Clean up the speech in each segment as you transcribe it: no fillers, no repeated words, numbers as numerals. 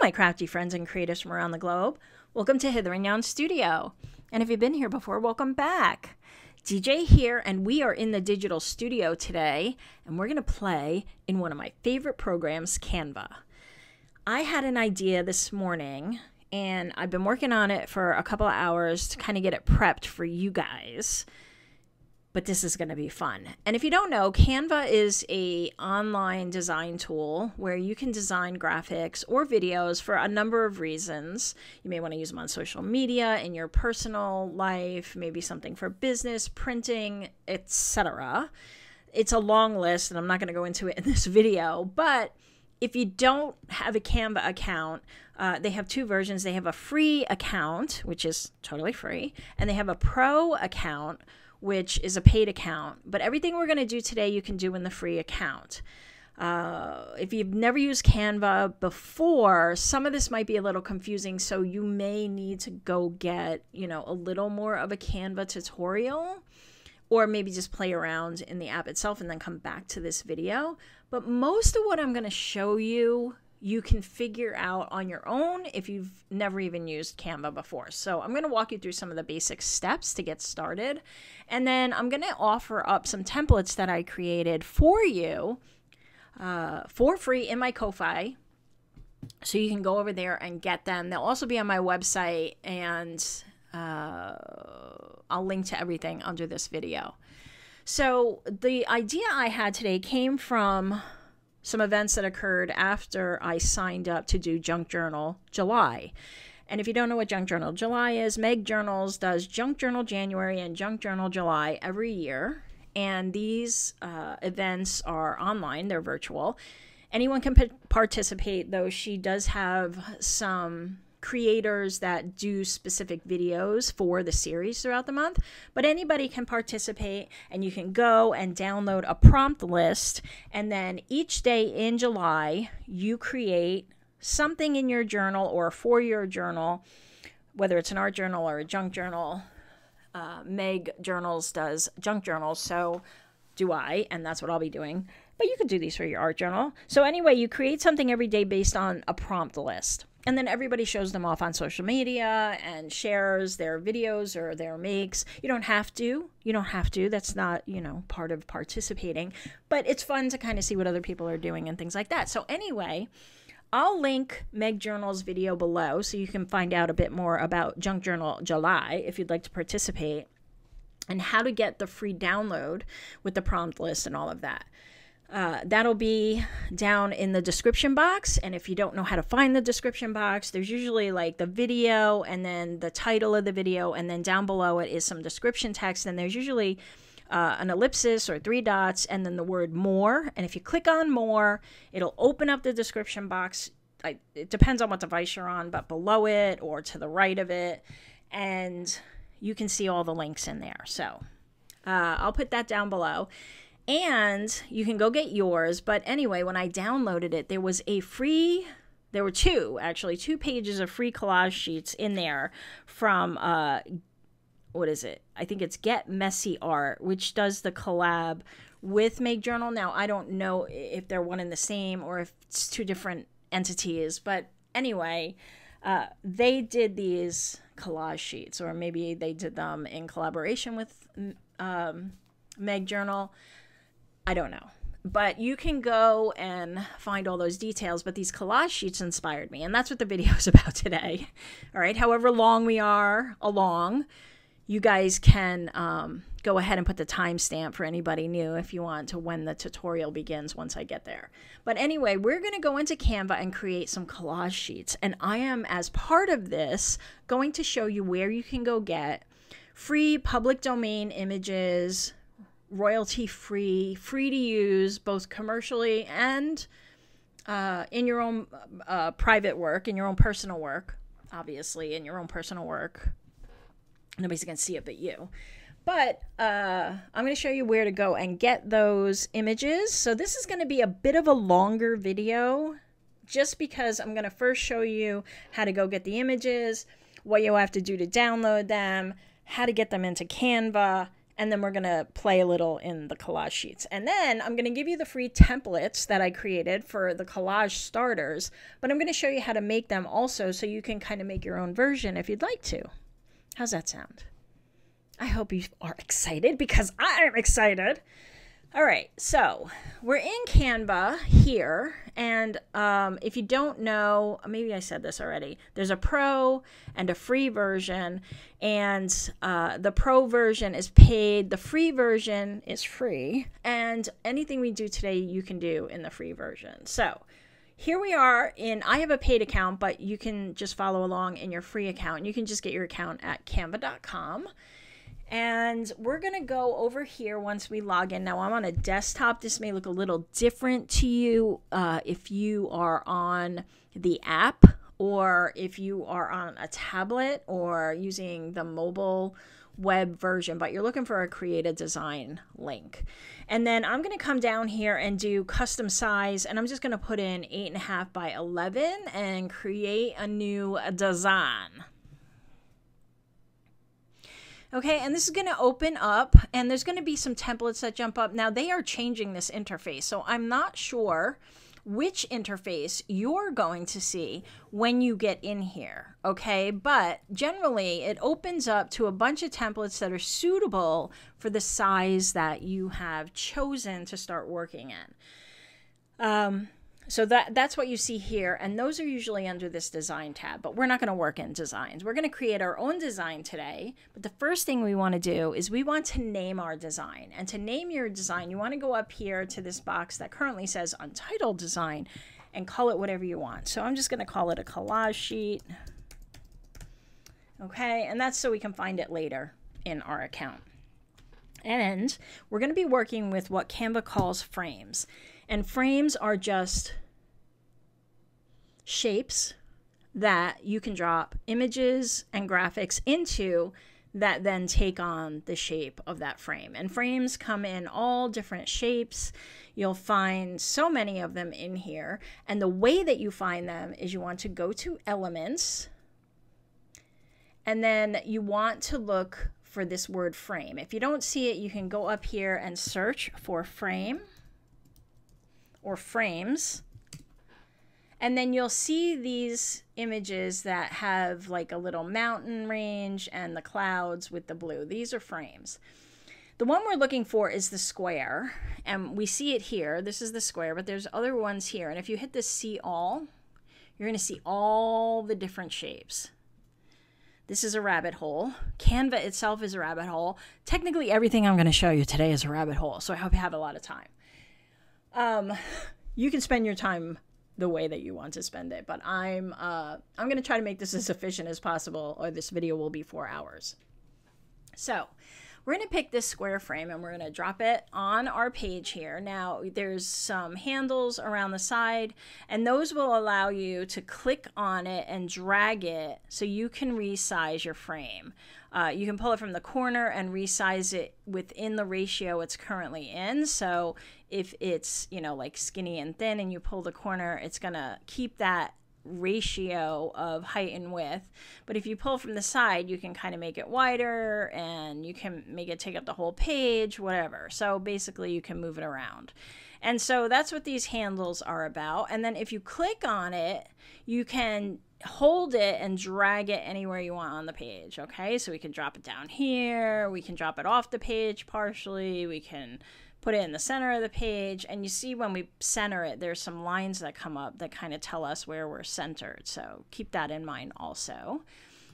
my crafty friends and creators from around the globe. Welcome to Hither and Yon Studio. And if you've been here before, welcome back. DJ here, and we are in the digital studio today, and we're going to play in one of my favorite programs, Canva. I had an idea this morning, and I've been working on it for a couple of hours to kind of get it prepped for you guys. But this is going to be fun. And if you don't know, Canva is an online design tool where you can design graphics or videos for a number of reasons. You may want to use them on social media, in your personal life, maybe something for business, printing, etc. It's a long list, and I'm not going to go into it in this video. But if you don't have a Canva account, they have two versions. They have a free account, which is totally free, and they have a pro account, which is a paid account. But everything we're going to do today, you can do in the free account. If you've never used Canva before, some of this might be a little confusing, so you may need to go get, a little more of a Canva tutorial, or maybe just play around in the app itself and then come back to this video. But most of what I'm going to show you, you can figure out on your own if you've never even used Canva before. So I'm going to walk you through some of the basic steps to get started. And then I'm going to offer up some templates that I created for you for free in my Ko-Fi. So you can go over there and get them. They'll also be on my website, and I'll link to everything under this video. So the idea I had today came from some events that occurred after I signed up to do Junk Journal July. And if you don't know what Junk Journal July is, Meg Journals does Junk Journal January and Junk Journal July every year. And these events are online, they're virtual. Anyone can participate, though she does have some creators that do specific videos for the series throughout the month, but anybody can participate, and you can go and download a prompt list, and then each day in July you create something in your journal or for your journal, whether it's an art journal or a junk journal. Meg Journals does junk journals, so do I, and that's what I'll be doing, but you could do these for your art journal. So anyway, you create something every day based on a prompt list. And then everybody shows them off on social media and shares their videos or their makes. You don't have to. You don't have to. That's not, part of participating. But it's fun to kind of see what other people are doing and things like that. So anyway, I'll link Meg Journal's video below so you can find out a bit more about Junk Journal July if you'd like to participate, and how to get the free download with the prompt list and all of that. That'll be down in the description box, and if you don't know how to find the description box, there's usually like the video and then the title of the video, and then down below it is some description text, and there's usually an ellipsis or 3 dots and then the word more, and if you click on more, it'll open up the description box. It depends on what device you're on, but below it or to the right of it, and you can see all the links in there. So I'll put that down below. And you can go get yours. But anyway, when I downloaded it, there were two pages of free collage sheets in there from, what is it? I think it's Get Messy Art, which does the collab with Meg Journal. Now, I don't know if they're one and the same or if it's two different entities. But anyway, they did these collage sheets, or maybe they did them in collaboration with Meg Journal. I don't know, but you can go and find all those details. But these collage sheets inspired me, and that's what the video is about today. All right, however long we are along, you guys can go ahead and put the timestamp for anybody new if you want to when the tutorial begins once I get there. But anyway, we're going to go into Canva and create some collage sheets, and I am, as part of this, going to show you where you can go get free public domain images, royalty-free, free to use, both commercially and in your own private work, in your own personal work, obviously, in your own personal work. Nobody's going to see it but you. But I'm going to show you where to go and get those images. So this is going to be a bit of a longer video, just because I'm going to first show you how to go get the images, what you'll have to do to download them, how to get them into Canva, And then we're going to play a little in the collage sheets. And then I'm going to give you the free templates that I created for the collage starters, but I'm going to show you how to make them also so you can kind of make your own version if you'd like to. How's that sound? I hope you are excited because I am excited. All right, so we're in Canva here, and if you don't know, maybe I said this already, there's a pro and a free version, and the pro version is paid, the free version is free, and anything we do today you can do in the free version. So here we are I have a paid account, but you can just follow along in your free account. You can just get your account at canva.com. And we're going to go over here once we log in. Now I'm on a desktop. This may look a little different to you if you are on the app or if you are on a tablet or using the mobile web version, but you're looking for a create a design link. And then I'm going to come down here and do custom size, and I'm just going to put in 8.5 by 11 and create a new design. Okay, and this is going to open up, and there's going to be some templates that jump up. Now, they are changing this interface, so I'm not sure which interface you're going to see when you get in here, okay? But generally, it opens up to a bunch of templates that are suitable for the size that you have chosen to start working in. So that's what you see here, and those are usually under this design tab, but we're not going to work in designs. We're going to create our own design today, but the first thing we want to do is we want to name our design. And to name your design, you want to go up here to this box that currently says Untitled Design and call it whatever you want. So I'm just going to call it a collage sheet. Okay, and that's so we can find it later in our account. And we're going to be working with what Canva calls frames. And frames are just shapes that you can drop images and graphics into that then take on the shape of that frame. And frames come in all different shapes. You'll find so many of them in here. And the way that you find them is you want to go to Elements, and then you want to look for this word frame. If you don't see it, you can go up here and search for frame or frames, and then you'll see these images that have like a little mountain range and the clouds with the blue. These are frames. The one we're looking for is the square, and we see it here. This is the square, but there's other ones here, and if you hit the see all, you're going to see all the different shapes. This is a rabbit hole. Canva itself is a rabbit hole. Technically everything I'm going to show you today is a rabbit hole, so I hope you have a lot of time. You can spend your time the way that you want to spend it, but I'm going to try to make this as efficient as possible, or this video will be 4 hours. So we're going to pick this square frame and we're going to drop it on our page here. Now there's some handles around the side, and those will allow you to click on it and drag it so you can resize your frame. You can pull it from the corner and resize it within the ratio it's currently in. So if it's, you know, like skinny and thin and you pull the corner, it's going to keep that ratio of height and width. But if you pull from the side, you can kind of make it wider, and you can make it take up the whole page, whatever. So basically you can move it around. And so that's what these handles are about. And then if you click on it, you can hold it and drag it anywhere you want on the page. Okay, so we can drop it down here, we can drop it off the page partially, we can put it in the center of the page, and you see when we center it, there's some lines that come up that kind of tell us where we're centered. So keep that in mind also.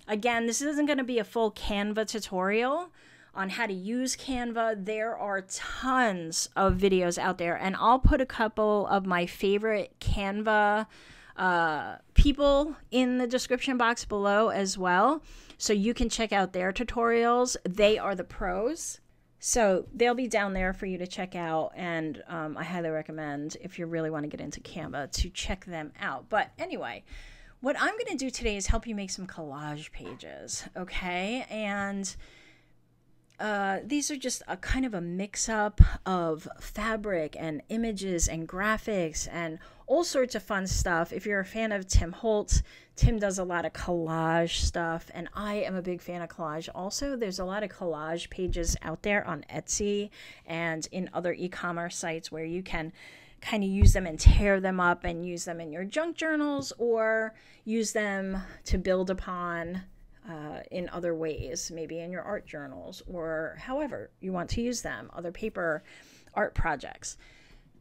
Again, this isn't going to be a full Canva tutorial on how to use Canva. There are tons of videos out there, and I'll put a couple of my favorite Canva people in the description box below as well, so you can check out their tutorials. They are the pros. So they'll be down there for you to check out, and I highly recommend, if you really want to get into Canva, to check them out. But anyway, what I'm going to do today is help you make some collage pages, okay? And these are just a kind of a mix-up of fabric and images and graphics and all sorts of fun stuff. If you're a fan of Tim Holtz, Tim does a lot of collage stuff, and I am a big fan of collage also. There's a lot of collage pages out there on Etsy and in other e-commerce sites where you can kind of use them and tear them up and use them in your junk journals or use them to build upon in other ways, maybe in your art journals or however you want to use them, other paper art projects.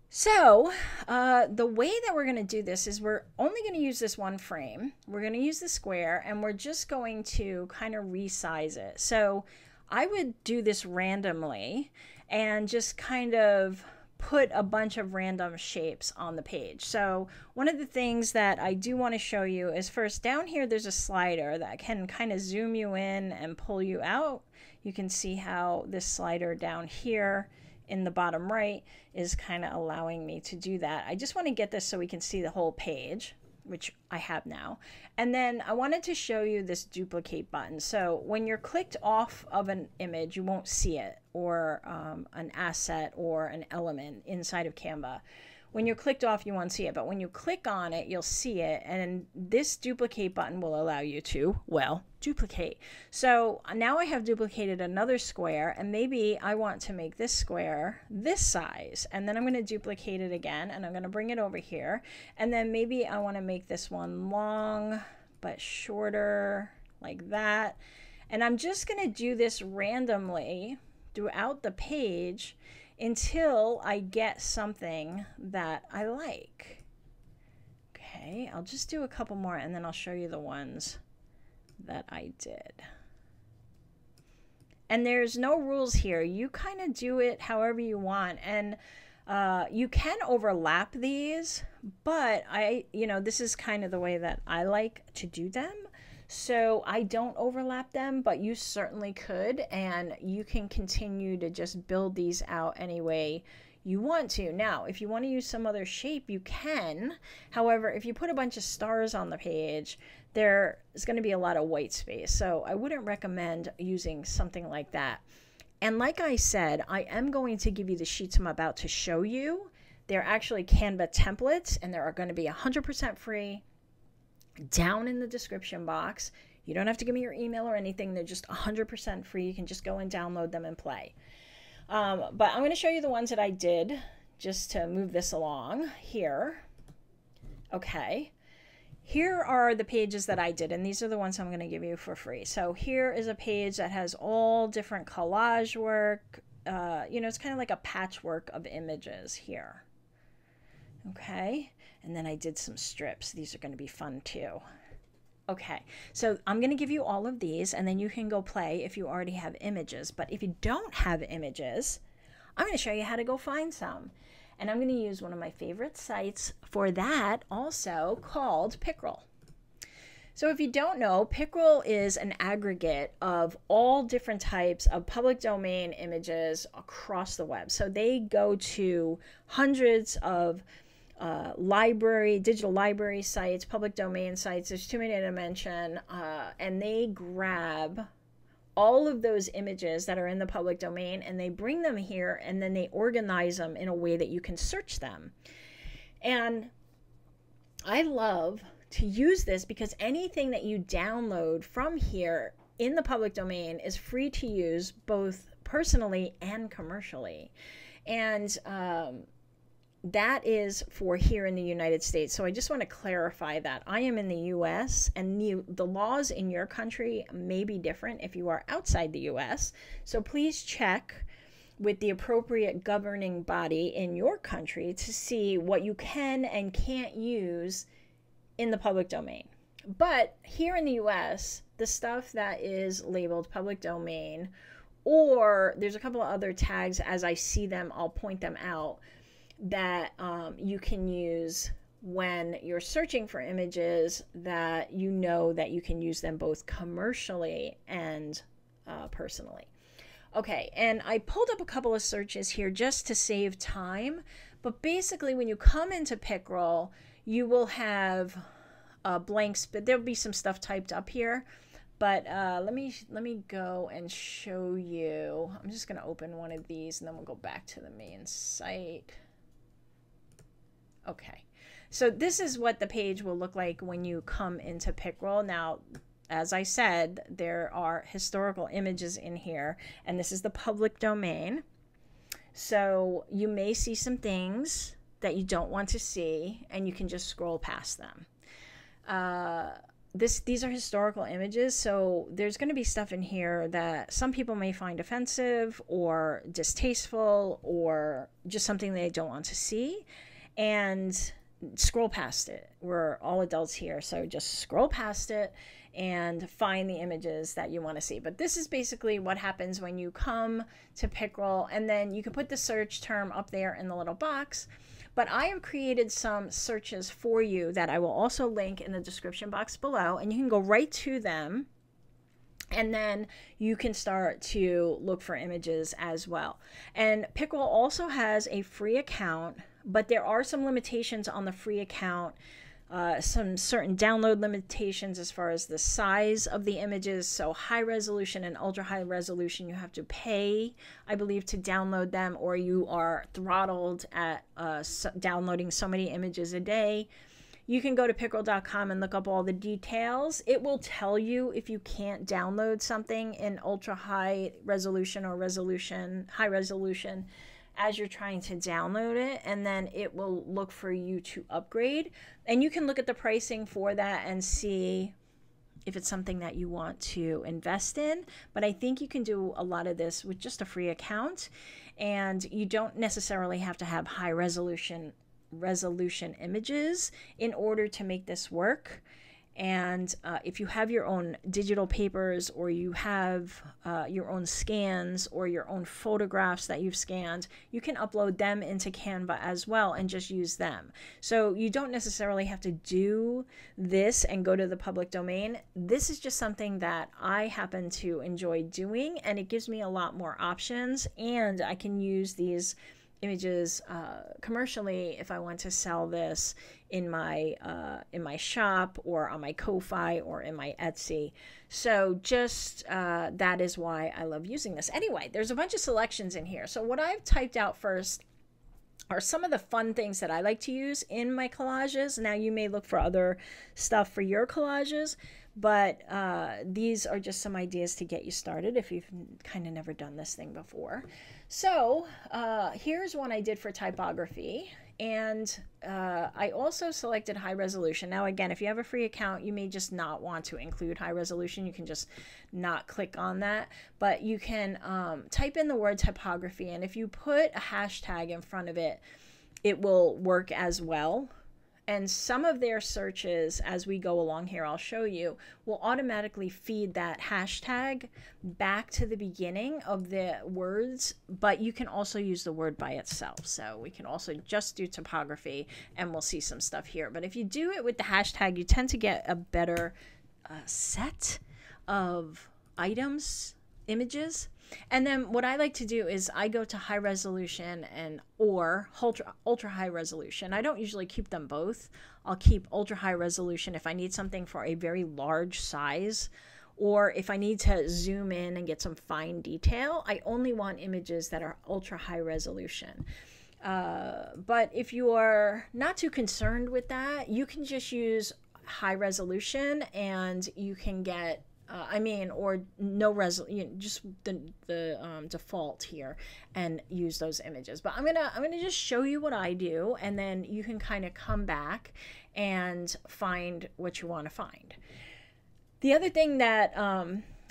So the way that we're going to do this is we're only going to use this one frame. We're going to use the square and we're just going to kind of resize it. So I would do this randomly and just kind of put a bunch of random shapes on the page. So one of the things that I do want to show you is first down here there's a slider that can kind of zoom you in and pull you out. You can see how this slider down here in the bottom right is kind of allowing me to do that. I just want to get this so we can see the whole page, which I have now. And then I wanted to show you this duplicate button. So when you're clicked off of an image, you won't see it, or an asset or an element inside of Canva. When you're clicked off, you won't see it, but when you click on it, you'll see it, and this duplicate button will allow you to, well, duplicate. So now I have duplicated another square, and maybe I want to make this square this size, and then I'm going to duplicate it again, and I'm going to bring it over here, and then maybe I want to make this one long but shorter, like that, and I'm just going to do this randomly throughout the page until I get something that I like. Okay, I'll just do a couple more and then I'll show you the ones that I did. And there's no rules here. You kind of do it however you want, and you can overlap these, but this is kind of the way that I like to do them. So I don't overlap them, but you certainly could, and you can continue to just build these out any way you want to. Now, if you want to use some other shape, you can. However, if you put a bunch of stars on the page, there is going to be a lot of white space. So I wouldn't recommend using something like that. And like I said, I am going to give you the sheets I'm about to show you. They're actually Canva templates, and they are going to be 100% free. Down in the description box. You don't have to give me your email or anything. They're just 100% free. You can just go and download them and play. But I'm going to show you the ones that I did just to move this along here. Okay. Here are the pages that I did, and these are the ones I'm going to give you for free. So here is a page that has all different collage work. It's kind of like a patchwork of images here. Okay. And then I did some strips. These are going to be fun too. Okay, so I'm going to give you all of these, and then you can go play if you already have images. But if you don't have images, I'm going to show you how to go find some. And I'm going to use one of my favorite sites for that also, called Picryl. So if you don't know, Picryl is an aggregate of all different types of public domain images across the web. So they go to hundreds of digital library sites, public domain sites, there's too many to mention, and they grab all of those images that are in the public domain and they bring them here, and then they organize them in a way that you can search them. And I love to use this because anything that you download from here in the public domain is free to use both personally and commercially. And that is for here in the United States. So I just want to clarify that I am in the US, and the laws in your country may be different if you are outside the US. So please check with the appropriate governing body in your country to see what you can and can't use in the public domain. But here in the US, the stuff that is labeled public domain, or there's a couple of other tags as I see them, I'll point them out, that you can use when you're searching for images that you know that you can use them both commercially and personally. Okay, and I pulled up a couple of searches here just to save time, but basically when you come into Picryl, you will have blanks, but there'll be some stuff typed up here, But let me go and show you. I'm just going to open one of these and then we'll go back to the main site. Okay, so this is what the page will look like when you come into Picryl. Now, as I said, there are historical images in here, and this is the public domain. So you may see some things that you don't want to see, and you can just scroll past them. These are historical images, so there's going to be stuff in here that some people may find offensive or distasteful or just something they don't want to see, and scroll past it. We're all adults here, so just scroll past it and find the images that you want to see. But this is basically what happens when you come to Picryl, and then you can put the search term up there in the little box. But I have created some searches for you that I will also link in the description box below, and you can go right to them, and then you can start to look for images as well. And Picryl also has a free account, but there are some limitations on the free account. Some certain download limitations as far as the size of the images. So high resolution and ultra high resolution, you have to pay, I believe, to download them, or you are throttled at downloading so many images a day. You can go to picryl.com and look up all the details. It will tell you if you can't download something in ultra high resolution or high resolution as you're trying to download it, and then it will look for you to upgrade, and you can look at the pricing for that and see if it's something that you want to invest in. But I think you can do a lot of this with just a free account, and you don't necessarily have to have high resolution images in order to make this work. And if you have your own digital papers, or you have your own scans or your own photographs that you've scanned, you can upload them into Canva as well and just use them. So you don't necessarily have to do this and go to the public domain. This is just something that I happen to enjoy doing, and it gives me a lot more options, and I can use these images commercially if I want to sell this in my shop, or on my Ko-Fi, or in my Etsy. So just that is why I love using this. Anyway, there's a bunch of selections in here. So what I've typed out first are some of the fun things that I like to use in my collages. Now, you may look for other stuff for your collages, but these are just some ideas to get you started if you've kind of never done this thing before. So here's one I did for typography, and I also selected high resolution. Now, again, if you have a free account, you may just not want to include high resolution. You can just not click on that, but you can type in the word typography, and if you put a hashtag in front of it, it will work as well. And some of their searches, as we go along here, I'll show you, will automatically feed that hashtag back to the beginning of the words, but you can also use the word by itself. So we can also just do typography, and we'll see some stuff here. But if you do it with the hashtag, you tend to get a better set of items, images. And then what I like to do is I go to high resolution or ultra high resolution. I don't usually keep them both. I'll keep ultra high resolution if I need something for a very large size, or if I need to zoom in and get some fine detail. I only want images that are ultra high resolution. But if you are not too concerned with that, you can just use high resolution, and you can get or no resolution, just the default here, and use those images. But I'm gonna just show you what I do, and then you can kind of come back and find what you want to find. The other thing that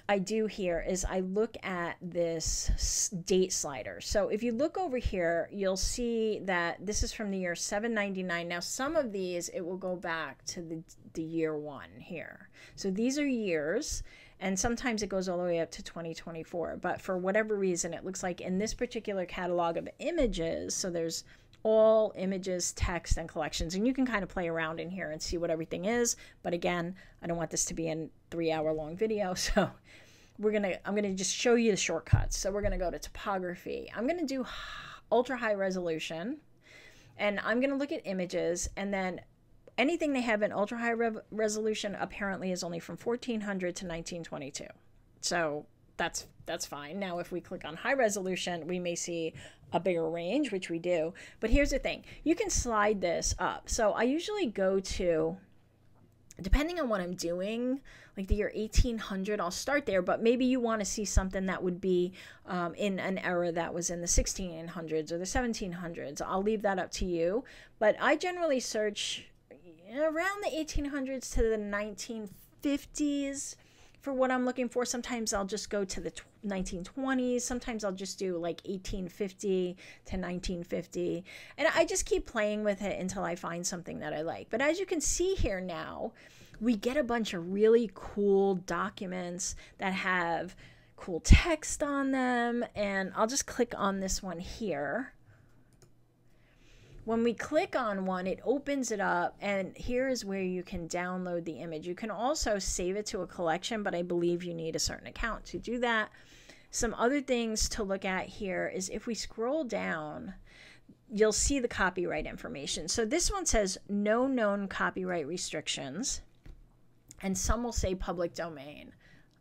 I do here is I look at this date slider. So if you look over here, you'll see that this is from the year 799. Now, some of these, it will go back to the year 1 here. So these are years, and sometimes it goes all the way up to 2024. But for whatever reason, it looks like in this particular catalog of images, so there's all images, text, and collections, and you can kind of play around in here and see what everything is. But again, I don't want this to be a 3-hour-long video, so I'm gonna just show you the shortcuts. So we're gonna go to typography. I'm gonna do ultra high resolution, and I'm gonna look at images, and then anything they have in ultra high resolution apparently is only from 1400 to 1922. So that's fine. Now, if we click on high resolution, we may see a bigger range, which we do. But here's the thing. You can slide this up. So I usually go to, depending on what I'm doing, like the year 1800, I'll start there. But maybe you want to see something that would be in an era that was in the 1600s or the 1700s. I'll leave that up to you. But I generally search around the 1800s to the 1950s for what I'm looking for. Sometimes I'll just go to the 1920s. Sometimes I'll just do like 1850 to 1950. And I just keep playing with it until I find something that I like. But as you can see here now, we get a bunch of really cool documents that have cool text on them. And I'll just click on this one here. When we click on one, it opens it up, and here is where you can download the image. You can also save it to a collection, but I believe you need a certain account to do that. Some other things to look at here is if we scroll down, you'll see the copyright information. So this one says no known copyright restrictions, and some will say public domain.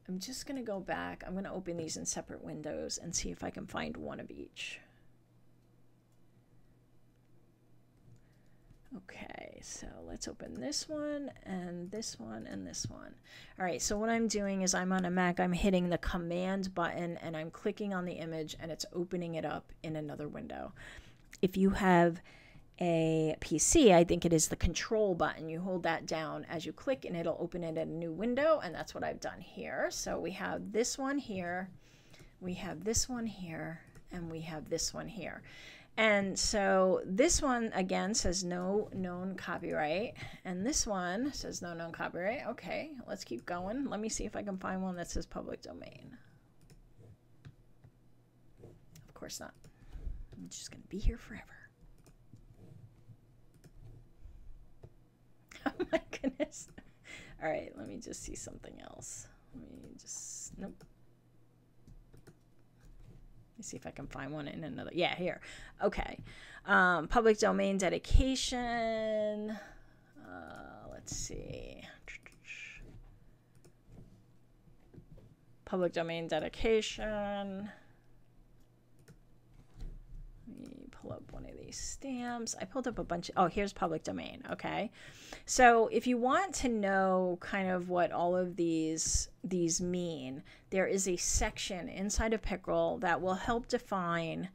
I'm just going to go back. I'm going to open these in separate windows and see if I can find one of each. Okay, so let's open this one and this one and this one. All right, so what I'm doing is I'm on a Mac, I'm hitting the command button and I'm clicking on the image and it's opening it up in another window. If you have a PC, I think it is the control button. You hold that down as you click and it'll open it in a new window, and that's what I've done here. So we have this one here, we have this one here, and we have this one here. And so this one, again, says no known copyright. And this one says no known copyright. Okay, let's keep going. Let me see if I can find one that says public domain. Of course not. I'm just going to be here forever. Oh my goodness. All right, let me just see something else. Let me just, nope. See if I can find one in another. Yeah, here. Okay. Public domain dedication. Let's see. Public domain dedication. Let me pull up one of these stamps. I pulled up a bunch. Oh, here's public domain. Okay. So if you want to know kind of what all of these mean, there is a section inside of Picryl that will help define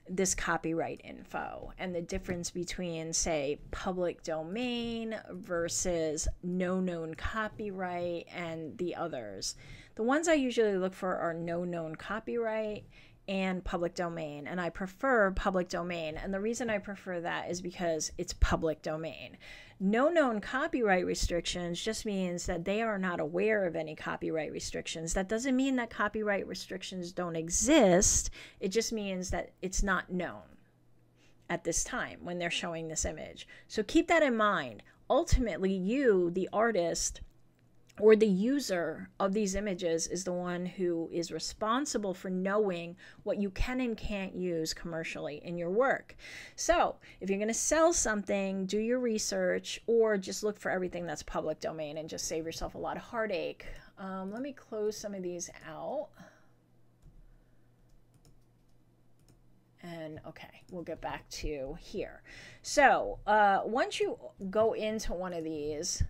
this copyright info and the difference between, say, public domain versus no known copyright and the others. The ones I usually look for are no known copyright and public domain, and I prefer public domain. And the reason I prefer that is because it's public domain. No known copyright restrictions just means that they are not aware of any copyright restrictions. That doesn't mean that copyright restrictions don't exist. It just means that it's not known at this time when they're showing this image. So keep that in mind. Ultimately, you, the artist, or the user of these images is the one who is responsible for knowing what you can and can't use commercially in your work. So if you're going to sell something, do your research, or just look for everything that's public domain and just save yourself a lot of heartache. Let me close some of these out. And okay, we'll get back to here. So once you go into one of these,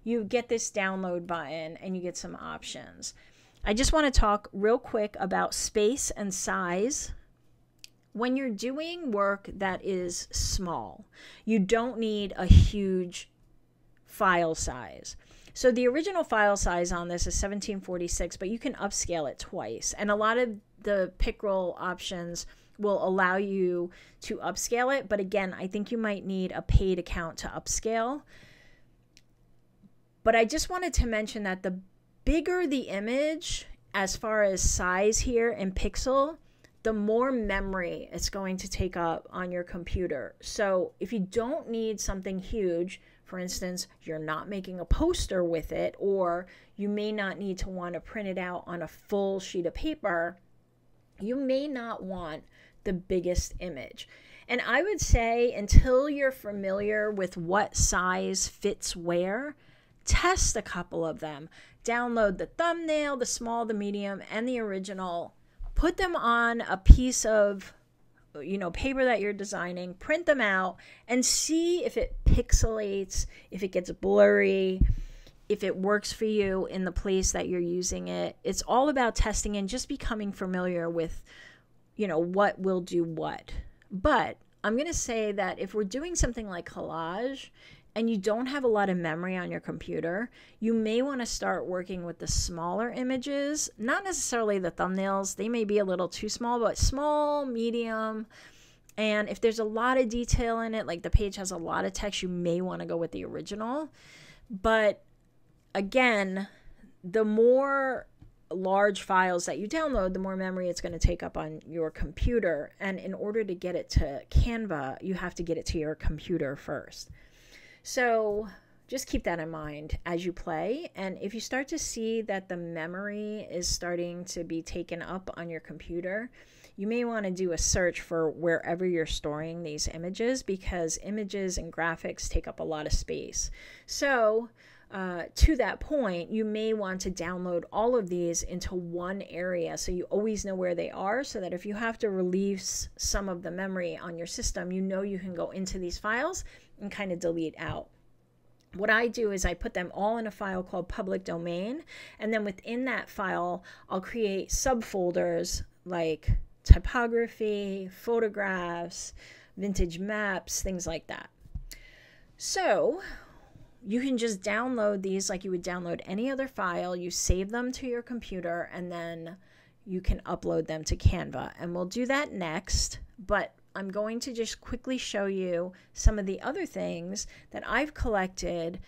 you get this download button and you get some options. I just want to talk real quick about space and size. When you're doing work that is small, you don't need a huge file size. So the original file size on this is 1746, but you can upscale it twice. And a lot of the Picryl options will allow you to upscale it. But again, I think you might need a paid account to upscale. But I just wanted to mention that the bigger the image, as far as size here in pixel, the more memory it's going to take up on your computer. So if you don't need something huge, for instance, you're not making a poster with it, or you may not need to want to print it out on a full sheet of paper, you may not want the biggest image. And I would say until you're familiar with what size fits where, test a couple of them. Download the thumbnail, the small, the medium, and the original. Put them on a piece of, paper that you're designing, print them out, and see if it pixelates, if it gets blurry, if it works for you in the place that you're using it. It's all about testing and just becoming familiar with, what will do what. But I'm going to say that if we're doing something like collage and you don't have a lot of memory on your computer, you may want to start working with the smaller images, not necessarily the thumbnails. They may be a little too small, but small, medium. And if there's a lot of detail in it, like the page has a lot of text, you may want to go with the original. But again, the more large files that you download, the more memory it's going to take up on your computer. And in order to get it to Canva, you have to get it to your computer first. So just keep that in mind as you play. And if you start to see that the memory is starting to be taken up on your computer, you may want to do a search for wherever you're storing these images, because images and graphics take up a lot of space. So to that point, you may want to download all of these into one area so you always know where they are, so that if you have to release some of the memory on your system, you can go into these files and kind of delete out. What I do is I put them all in a file called public domain, and then within that file, I'll create subfolders like typography, photographs, vintage maps, things like that. So you can just download these like you would download any other file. You save them to your computer, and then you can upload them to Canva. And we'll do that next, but I'm going to just quickly show you some of the other things that I've collected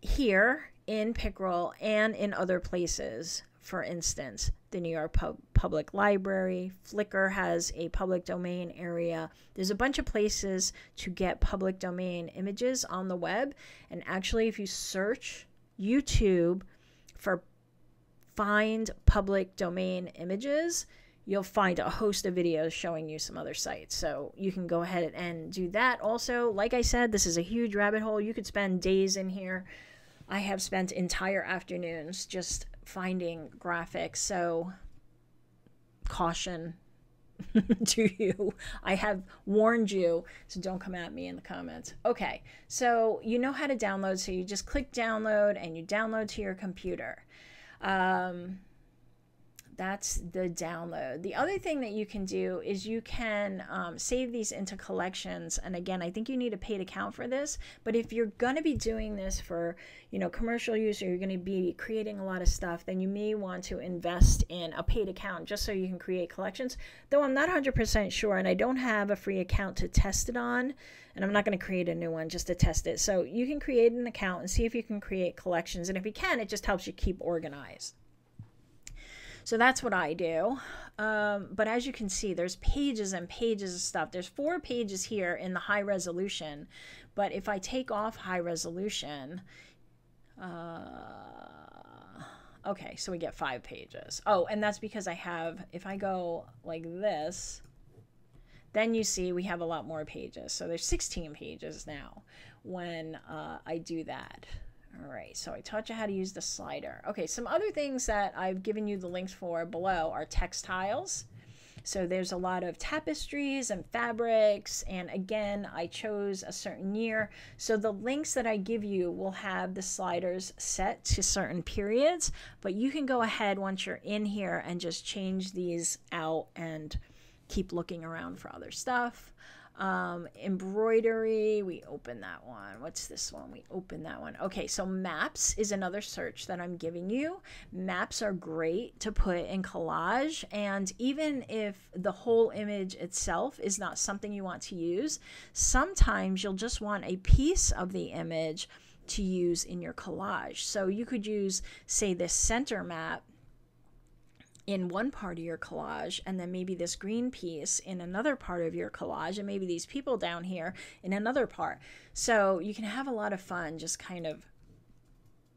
here in Picryl and in other places. For instance, the New York Public Library, Flickr has a public domain area. There's a bunch of places to get public domain images on the web. And actually, if you search YouTube for find public domain images, you'll find a host of videos showing you some other sites. So you can go ahead and do that. Also, like I said, this is a huge rabbit hole. You could spend days in here. I have spent entire afternoons just finding graphics. So caution to you. I have warned you, so don't come at me in the comments. Okay, so you know how to download. So you just click download and you download to your computer. That's the download. The other thing that you can do is you can save these into collections. And again, I think you need a paid account for this. But if you're going to be doing this for, commercial use, or you're going to be creating a lot of stuff, then you may want to invest in a paid account just so you can create collections. Though I'm not 100% sure, and I don't have a free account to test it on. And I'm not going to create a new one just to test it. So you can create an account and see if you can create collections. And if you can, it just helps you keep organized. So that's what I do. But as you can see, there's pages and pages of stuff. There's 4 pages here in the high resolution. But if I take off high resolution, okay, so we get 5 pages. Oh, and that's because if I go like this, then you see we have a lot more pages. So there's 16 pages now when I do that. All right, so I taught you how to use the slider. Okay, some other things that I've given you the links for below are textiles. So there's a lot of tapestries and fabrics, and again, I chose a certain year. So the links that I give you will have the sliders set to certain periods, but you can go ahead once you're in here and just change these out and keep looking around for other stuff. Embroidery, we open that one. What's this one? We open that one. Okay, so maps is another search that I'm giving you. Maps are great to put in collage, and even if the whole image itself is not something you want to use, sometimes you'll just want a piece of the image to use in your collage. So you could use, say, this center map in one part of your collage, and then maybe this green piece in another part of your collage, and maybe these people down here in another part. So you can have a lot of fun just kind of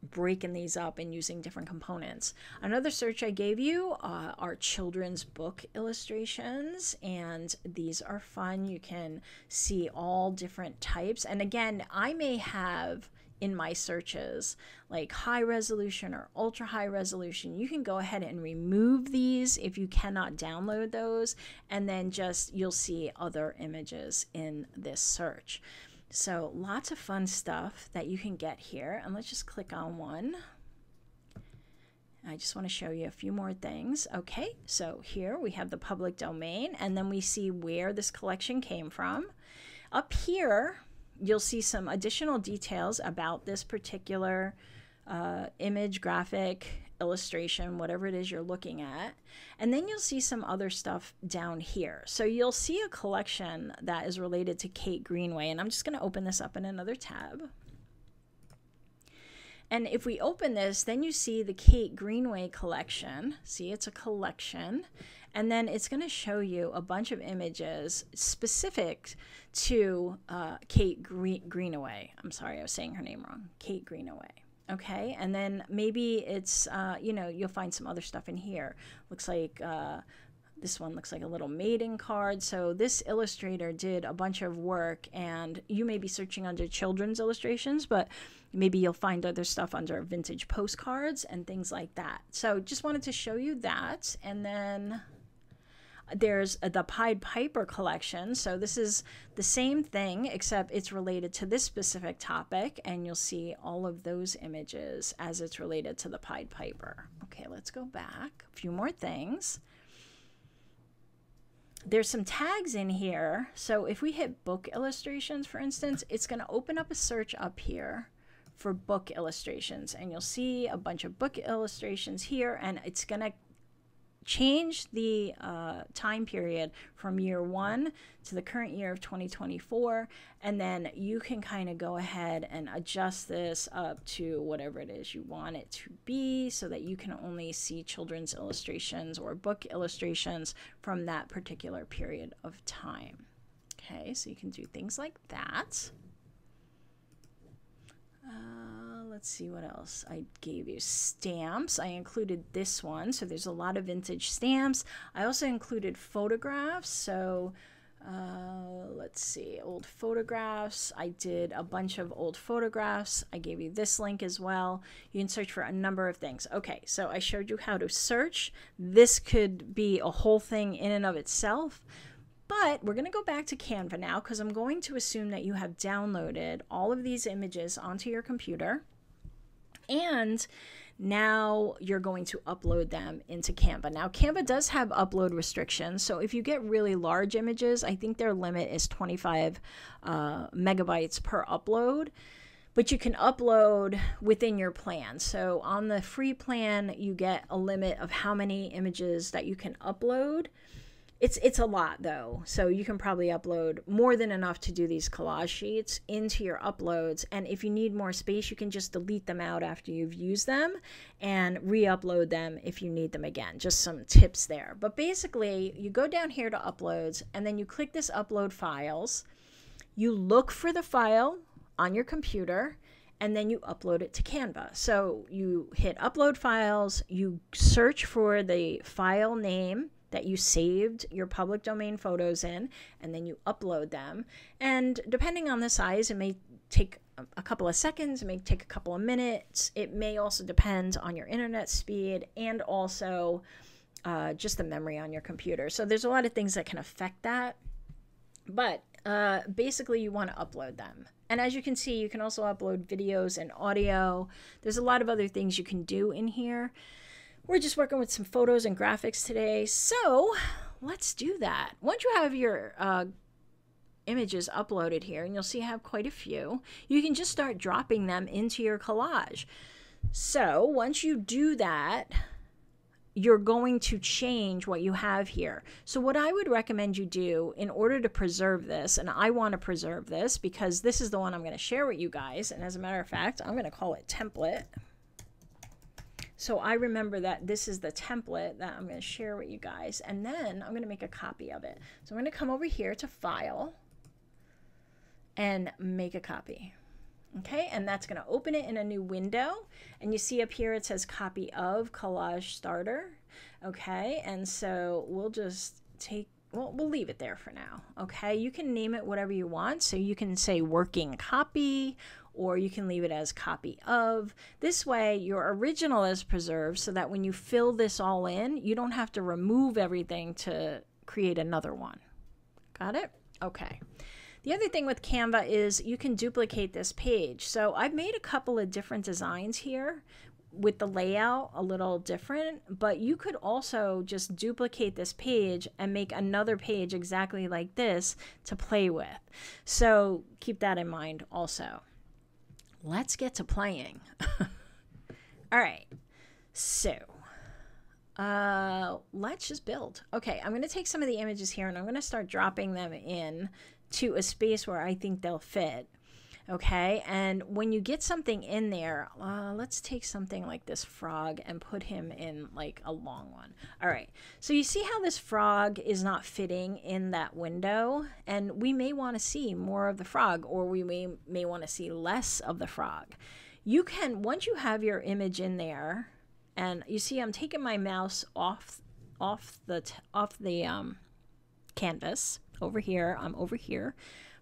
breaking these up and using different components. Another search I gave you are children's book illustrations, and these are fun. You can see all different types. And again, I may have in my searches like high resolution or ultra high resolution. You can go ahead and remove these if you cannot download those, and then just you'll see other images in this search. So lots of fun stuff that you can get here. And let's just click on one. I just want to show you a few more things. Okay, so here we have the public domain, and then we see where this collection came from. Up here, you'll see some additional details about this particular image, graphic, illustration, whatever it is you're looking at. And then you'll see some other stuff down here. So you'll see a collection that is related to Kate Greenway, and I'm just going to open this up in another tab. And if we open this, then you see the Kate Greenway collection. See, it's a collection. And then it's going to show you a bunch of images specific to Kate Greenaway. I'm sorry, I was saying her name wrong. Kate Greenaway. Okay, and then maybe it's, you know, you'll find some other stuff in here. Looks like this one looks like a little mating card. So this illustrator did a bunch of work, and you may be searching under children's illustrations, but maybe you'll find other stuff under vintage postcards and things like that. So just wanted to show you that. And then there's the Pied Piper collection. So this is the same thing, except it's related to this specific topic, and you'll see all of those images as it's related to the Pied Piper. Okay, let's go back. A few more things. There's some tags in here. So if we hit book illustrations, for instance, it's going to open up a search up here for book illustrations, and you'll see a bunch of book illustrations here, and it's going to change the time period from year 1 to the current year of 2024, and then you can kind of go ahead and adjust this up to whatever it is you want it to be, so that you can only see children's illustrations or book illustrations from that particular period of time. Okay, so you can do things like that. Let's see what else I gave you. Stamps. I included this one. So there's a lot of vintage stamps. I also included photographs. So let's see, old photographs. I did a bunch of old photographs. I gave you this link as well. You can search for a number of things. Okay, so I showed you how to search. This could be a whole thing in and of itself. But we're going to go back to Canva now, because I'm going to assume that you have downloaded all of these images onto your computer. And now you're going to upload them into Canva. Now, Canva does have upload restrictions. So if you get really large images, I think their limit is 25 megabytes per upload. But you can upload within your plan. So on the free plan, you get a limit of how many images that you can upload. It's a lot though, so you can probably upload more than enough to do these collage sheets into your uploads, and if you need more space, you can just delete them out after you've used them and re-upload them if you need them again. Just some tips there. But basically, you go down here to uploads, and then you click this upload files. You look for the file on your computer, and then you upload it to Canva. So you hit upload files, you search for the file name that you saved your public domain photos in, and then you upload them. And depending on the size, it may take a couple of seconds, it may take a couple of minutes. It may also depend on your internet speed and also just the memory on your computer. So there's a lot of things that can affect that. But basically you want to upload them. And as you can see, you can also upload videos and audio. There's a lot of other things you can do in here. We're just working with some photos and graphics today, so let's do that. Once you have your images uploaded here, and you'll see I have quite a few, you can just start dropping them into your collage. So once you do that, you're going to change what you have here. So what I would recommend you do in order to preserve this, and I want to preserve this because this is the one I'm going to share with you guys, and as a matter of fact, I'm going to call it template. So I remember that this is the template that I'm going to share with you guys, and then I'm going to make a copy of it. So I'm going to come over here to File and make a copy. Okay, and that's going to open it in a new window. And you see up here it says copy of Collage Starter. Okay, and so we'll just take, well, we'll leave it there for now. Okay, you can name it whatever you want. So you can say working copy, or you can leave it as copy of. This way your original is preserved so that when you fill this all in, you don't have to remove everything to create another one. Got it? Okay. The other thing with Canva is you can duplicate this page. So I've made a couple of different designs here with the layout a little different, but you could also just duplicate this page and make another page exactly like this to play with. So keep that in mind also. Let's get to playing. All right, so let's just build. Okay, I'm going to take some of the images here and I'm going to start dropping them in to a space where I think they'll fit. Okay, and when you get something in there, let's take something like this frog and put him in like a long one. All right, so you see how this frog is not fitting in that window, and we may want to see more of the frog, or we may want to see less of the frog. You can, once you have your image in there, and you see I'm taking my mouse off the canvas over here. I'm over here.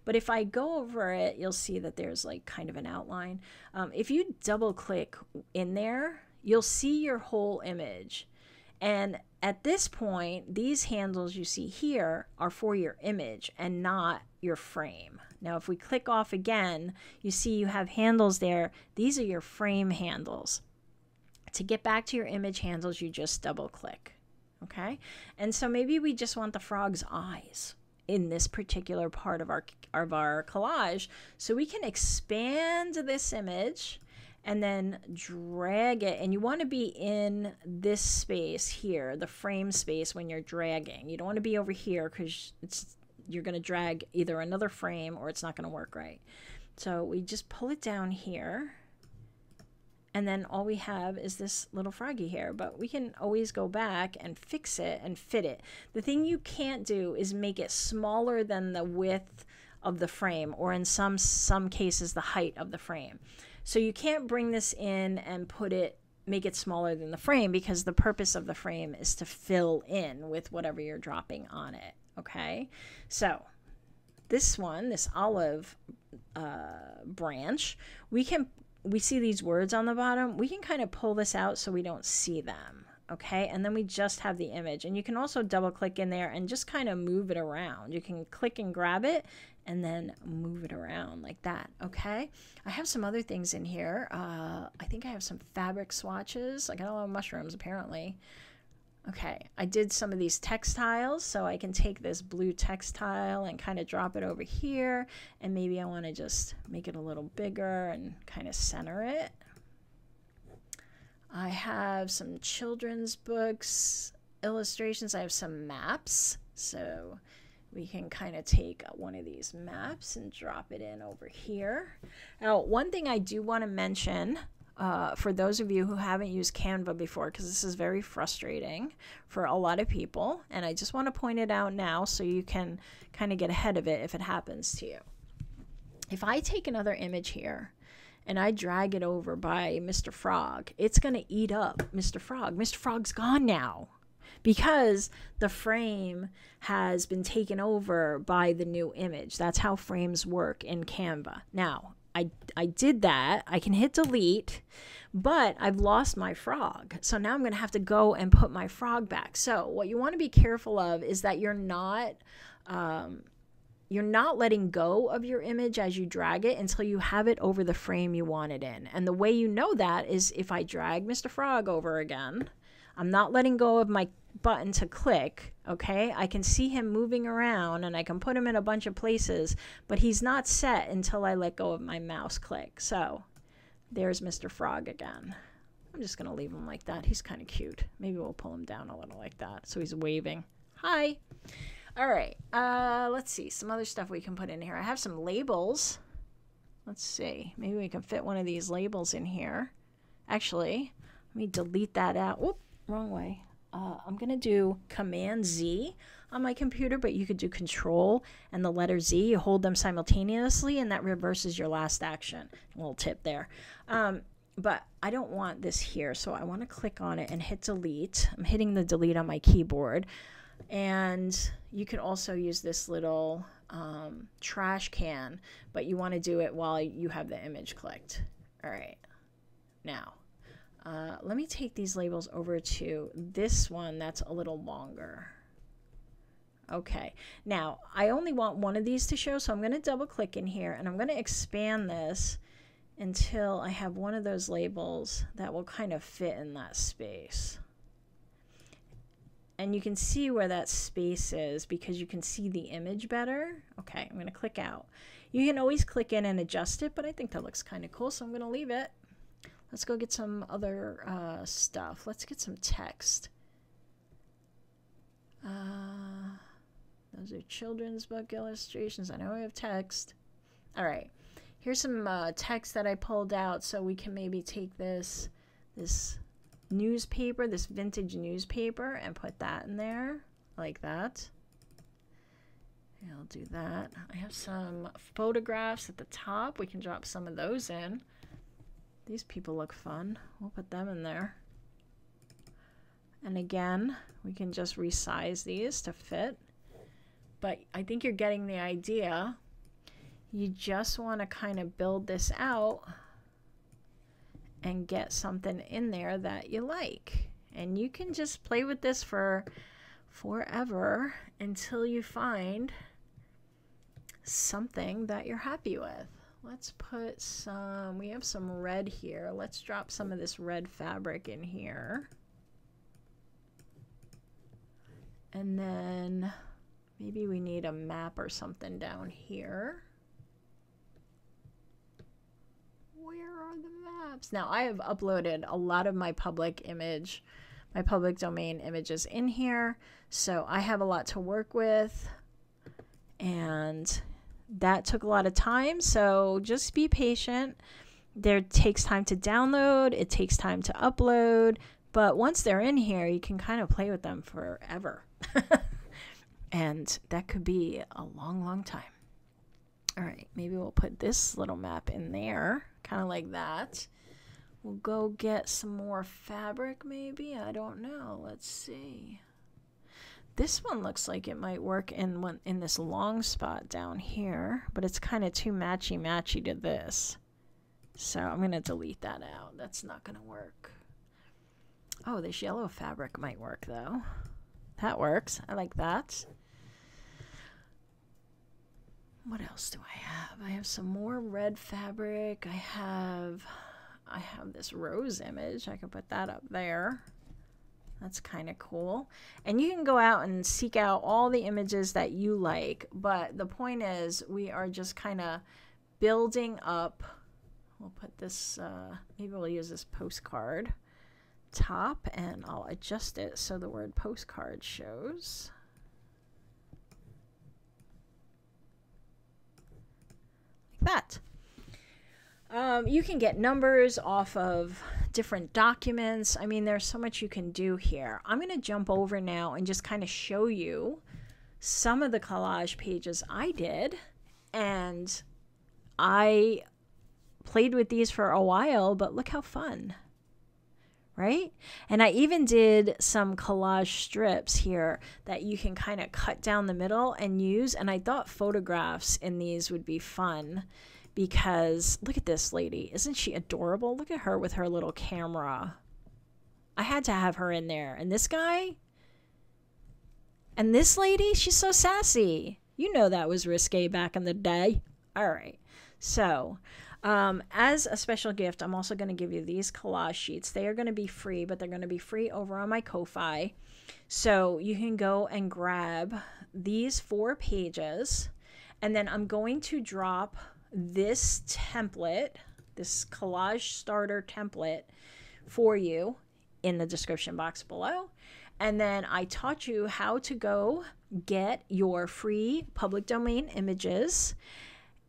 But if I go over it, you'll see that there's like kind of an outline. If you double click in there, you'll see your whole image. And at this point, these handles you see here are for your image and not your frame. Now, if we click off again, you see you have handles there. These are your frame handles. To get back to your image handles, you just double click. Okay? And so maybe we just want the frog's eyes in this particular part of our collage. So we can expand this image and then drag it. And you want to be in this space here, the frame space, when you're dragging. You don't want to be over here because you're going to drag either another frame or it's not going to work right. So we just pull it down here. And then all we have is this little froggy here, but we can always go back and fix it and fit it. The thing you can't do is make it smaller than the width of the frame, or in some cases the height of the frame. So you can't bring this in and make it smaller than the frame, because the purpose of the frame is to fill in with whatever you're dropping on it. Okay, so this one, this olive branch, we see these words on the bottom. We can kind of pull this out so we don't see them. Okay, and then we just have the image. And you can also double click in there and just kind of move it around. You can click and grab it and then move it around like that. Okay, I have some other things in here. I think I have some fabric swatches. I got a lot of mushrooms apparently. Okay, I did some of these textiles, so I can take this blue textile and kind of drop it over here, and maybe I want to just make it a little bigger and kind of center it. I have some children's books, illustrations. I have some maps, so we can kind of take one of these maps and drop it in over here. Now, one thing I do want to mention, for those of you who haven't used Canva before, because this is very frustrating for a lot of people, and I just want to point it out now so you can kind of get ahead of it if it happens to you. If I take another image here and I drag it over by Mr. Frog, it's going to eat up Mr. Frog. Mr. Frog's gone now because the frame has been taken over by the new image. That's how frames work in Canva. Now, I did that. I can hit delete, but I've lost my frog. So now I'm going to have to go and put my frog back. So what you want to be careful of is that you're not letting go of your image as you drag it until you have it over the frame you want it in. And the way you know that is if I drag Mr. Frog over again, I'm not letting go of my button to click, okay? I can see him moving around and I can put him in a bunch of places, but he's not set until I let go of my mouse click. So there's Mr. Frog again. I'm just going to leave him like that. He's kind of cute. Maybe we'll pull him down a little like that so he's waving. Hi. All right. Let's see. Some other stuff we can put in here. I have some labels. Let's see. Maybe we can fit one of these labels in here. Actually, let me delete that out. Whoop, wrong way. I'm going to do Command Z on my computer, but you could do Control and the letter Z. You hold them simultaneously, and that reverses your last action. A little tip there. But I don't want this here, so I want to click on it and hit delete. I'm hitting the delete on my keyboard. And you can also use this little trash can, but you want to do it while you have the image clicked. All right. Now, let me take these labels over to this one that's a little longer. Okay. Now, I only want one of these to show, so I'm going to double click in here, and I'm going to expand this until I have one of those labels that will kind of fit in that space. And you can see where that space is because you can see the image better. Okay, I'm going to click out. You can always click in and adjust it, but I think that looks kind of cool, so I'm going to leave it. Let's go get some other stuff. Let's get some text. Those are children's book illustrations. I know I have text. All right. Here's some text that I pulled out, so we can maybe take this newspaper, this vintage newspaper, and put that in there like that. And I'll do that. I have some photographs at the top. We can drop some of those in. These people look fun. We'll put them in there. And again, we can just resize these to fit. But I think you're getting the idea. You just want to kind of build this out and get something in there that you like. And you can just play with this for forever until you find something that you're happy with. Let's put some, we have some red here. Let's drop some of this red fabric in here. And then maybe we need a map or something down here. Where are the maps? Now, I have uploaded a lot of my public domain images in here, so I have a lot to work with, and that took a lot of time, so just be patient. There takes time to download, it takes time to upload, but once they're in here, you can kind of play with them forever. And that could be a long, long time. All right, maybe we'll put this little map in there, kind of like that. We'll go get some more fabric maybe. I don't know. Let's see. This one looks like it might work in this long spot down here, but it's kind of too matchy-matchy to this. So I'm going to delete that out. That's not going to work. Oh, this yellow fabric might work though. That works. I like that. What else do I have? I have some more red fabric. I have this rose image. I can put that up there. That's kind of cool. And you can go out and seek out all the images that you like. But the point is, we are just kind of building up. We'll put this, maybe we'll use this postcard top, and I'll adjust it so the word postcard shows. That. You can get numbers off of different documents. I mean, there's so much you can do here. I'm going to jump over now and just kind of show you some of the collage pages I did. And I played with these for a while, but look how fun, right? And I even did some collage strips here that you can kind of cut down the middle and use. And I thought photographs in these would be fun because look at this lady. Isn't she adorable? Look at her with her little camera. I had to have her in there. And this guy and this lady, she's so sassy. You know that was risque back in the day. All right. So as a special gift, I'm also going to give you these collage sheets. They are going to be free, but they're going to be free over on my Ko-Fi. So you can go and grab these 4 pages, and then I'm going to drop this template, this collage starter template for you in the description box below. And then I taught you how to go get your free public domain images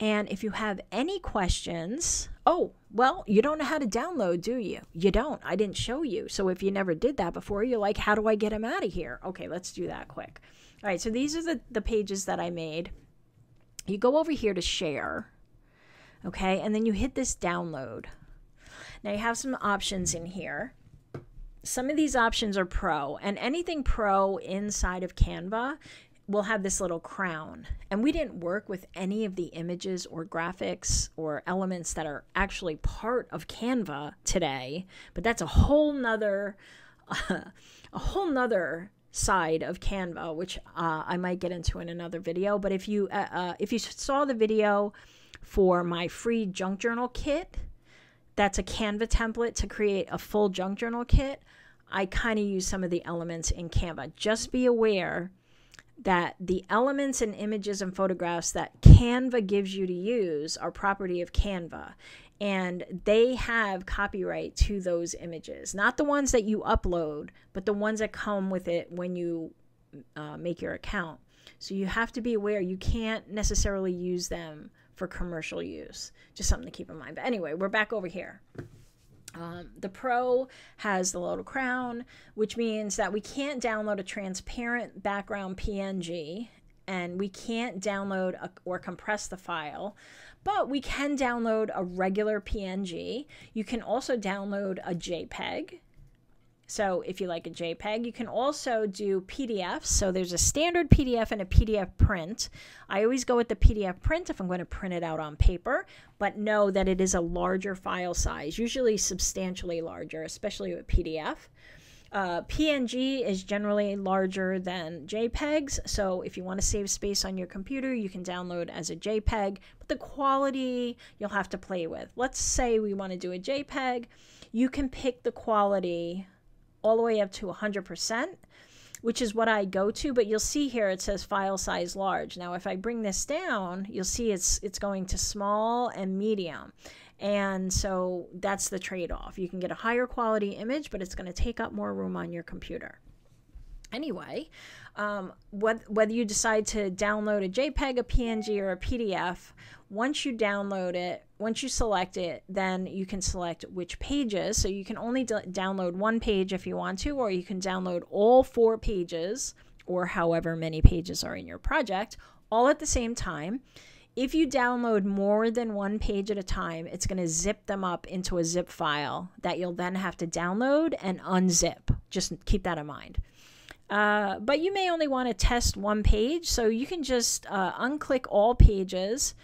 And if you have any questions, oh, well, you don't know how to download, do you? You don't. I didn't show you. So if you never did that before, you're like, how do I get them out of here? Okay, let's do that quick. All right, so these are the pages that I made. You go over here to share, okay, and then you hit this download. Now you have some options in here. Some of these options are pro, and anything pro inside of Canva will have this little crown. And we didn't work with any of the images or graphics or elements that are actually part of Canva today, but that's a whole nother side of Canva, which I might get into in another video. But if you saw the video for my free junk journal kit, that's a Canva template to create a full junk journal kit. I kind of use some of the elements in Canva. Just be aware that the elements and images and photographs that Canva gives you to use are property of Canva, and they have copyright to those images. Not the ones that you upload, but the ones that come with it when you make your account. So you have to be aware you can't necessarily use them for commercial use. Just something to keep in mind. But anyway, we're back over here. The Pro has the little crown, which means that we can't download a transparent background PNG, and we can't download or compress the file, but we can download a regular PNG. You can also download a JPEG. So if you like a JPEG, you can also do PDFs. So there's a standard PDF and a PDF print. I always go with the PDF print if I'm going to print it out on paper, but know that it is a larger file size, usually substantially larger, especially with PDF. PNG is generally larger than JPEGs, so if you want to save space on your computer, you can download as a JPEG, but the quality you'll have to play with. Let's say we want to do a JPEG. You can pick the quality all the way up to 100%, which is what I go to, but you'll see here it says file size large. Now if I bring this down, you'll see it's going to small and medium. And so that's the trade-off. You can get a higher quality image, but it's going to take up more room on your computer. Anyway, whether you decide to download a JPEG, a PNG, or a PDF, once you download it, once you select it, then you can select which pages. So you can only download one page if you want to, or you can download all 4 pages, or however many pages are in your project, all at the same time. If you download more than one page at a time, it's going to zip them up into a zip file that you'll then have to download and unzip. Just keep that in mind. But you may only want to test one page, so you can just unclick all pages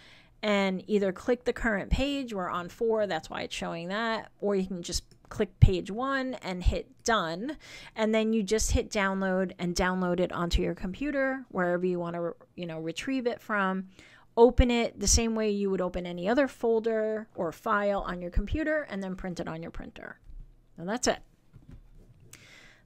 and either click the current page. We're on 4, that's why it's showing that, or you can just click page 1 and hit done, and then you just hit download and download it onto your computer, wherever you want to retrieve it from. Open it the same way you would open any other folder or file on your computer, and then print it on your printer. And that's it.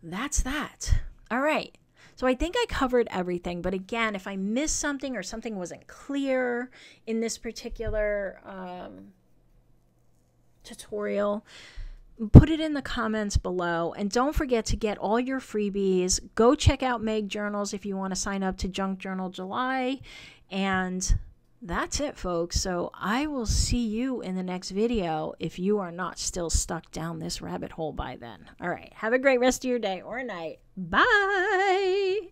That's that. All right. So I think I covered everything, but again, if I missed something or something wasn't clear in this particular tutorial, put it in the comments below. And don't forget to get all your freebies. Go check out Meg Journals if you want to sign up to Junk Journal July. And that's it, folks. So I will see you in the next video if you are not still stuck down this rabbit hole by then. All right. Have a great rest of your day or night. Bye.